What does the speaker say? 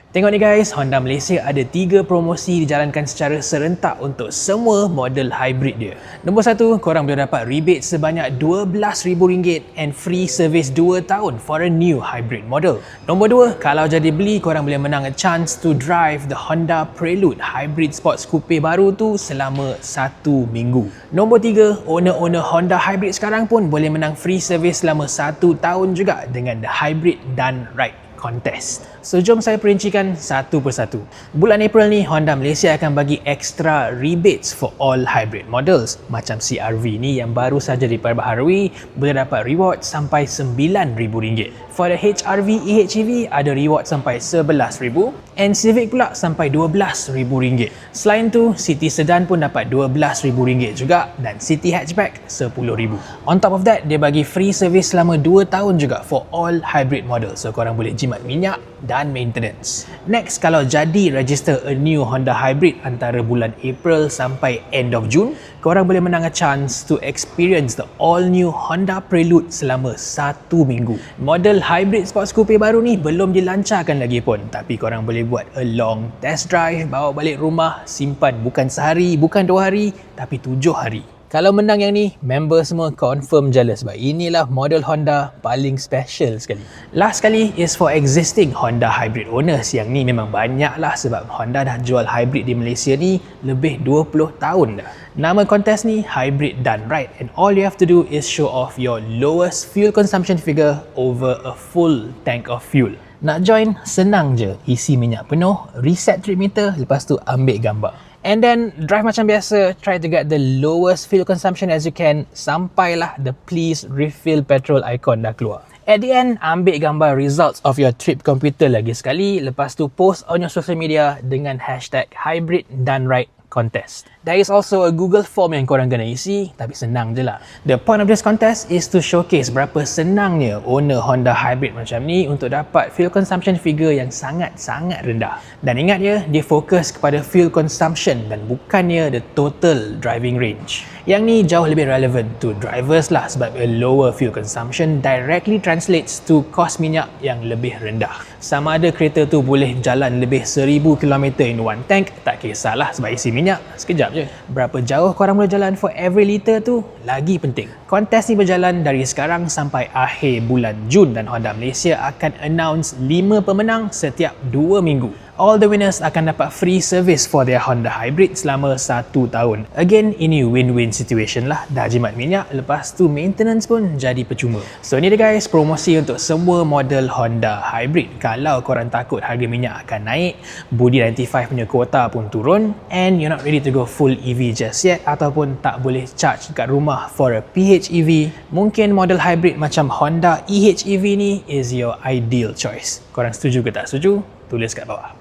Tengok ni guys, Honda Malaysia ada 3 promosi dijalankan secara serentak untuk semua model hybrid dia. Nombor 1, korang boleh dapat rebate sebanyak RM12,000 and free service 2 tahun for a new hybrid model. Nombor 2, kalau jadi beli, korang boleh menang a chance to drive the Honda Prelude Hybrid Sports Coupe baru tu selama 1 minggu. Nombor 3, owner-owner Honda Hybrid sekarang pun boleh menang free service selama 1 tahun juga dengan the Hybrid Done Right Contest. So jom saya perincikan satu persatu. Bulan April ni Honda Malaysia akan bagi extra rebates for all hybrid models. Macam CR-V ni yang baru saja diperbaharui boleh dapat reward sampai RM9,000. For the HR-V, EHEV ada reward sampai RM11,000 and Civic pula sampai RM12,000. Selain tu, City Sedan pun dapat RM12,000 juga dan City Hatchback RM10,000. On top of that, dia bagi free service selama 2 tahun juga for all hybrid model. So korang boleh jimat minyak dan maintenance. Next, kalau jadi register a new Honda Hybrid antara bulan April sampai end of June, korang boleh menang a chance to experience the all new Honda Prelude selama 1 minggu. Model Hybrid Sports Coupe baru ni belum dilancarkan lagi pun, tapi korang boleh buat a long test drive, bawa balik rumah, simpan bukan sehari, bukan 2 hari, tapi 7 hari. Kalau menang yang ni, member semua confirm jealous sebab inilah model Honda paling special sekali. Last sekali is for existing Honda Hybrid owners. Yang ni memang banyak lah sebab Honda dah jual hybrid di Malaysia ni lebih 20 tahun dah. Nama kontes ni Hybrid Done Right and all you have to do is show off your lowest fuel consumption figure over a full tank of fuel. Nak join, senang je. Isi minyak penuh, reset trip meter, lepas tu ambil gambar. And then drive macam biasa, try to get the lowest fuel consumption as you can sampailah the please refill petrol icon dah keluar. At the end, ambil gambar results of your trip computer lagi sekali, lepas tu post on your social media dengan hashtag Hybrid Done Right Contest. There is also a Google form yang korang kena isi, tapi senang je lah. The point of this contest is to showcase berapa senangnya owner Honda Hybrid macam ni untuk dapat fuel consumption figure yang sangat-sangat rendah. Dan ingat ya, dia fokus kepada fuel consumption dan bukannya the total driving range. Yang ni jauh lebih relevant to drivers lah sebab a lower fuel consumption directly translates to cost minyak yang lebih rendah. Sama ada kereta tu boleh jalan lebih 1000 km in one tank, tak kisahlah sebab isi minyak sekejap je. Berapa jauh korang boleh jalan for every liter tu lagi penting. Kontes ni berjalan dari sekarang sampai akhir bulan Jun dan Honda Malaysia akan announce 5 pemenang setiap 2 minggu. All the winners akan dapat free service for their Honda Hybrid selama 1 tahun. Again, ini win-win situation lah. Dah jimat minyak, lepas tu maintenance pun jadi percuma. So ni dia guys, promosi untuk semua model Honda Hybrid. Kalau korang takut harga minyak akan naik, Budi 95 punya kuota pun turun, and you're not ready to go full EV just yet, ataupun tak boleh charge kat rumah for a PHEV, mungkin model hybrid macam Honda EHEV ni is your ideal choice. Korang setuju ke tak setuju? Tulis kat bawah.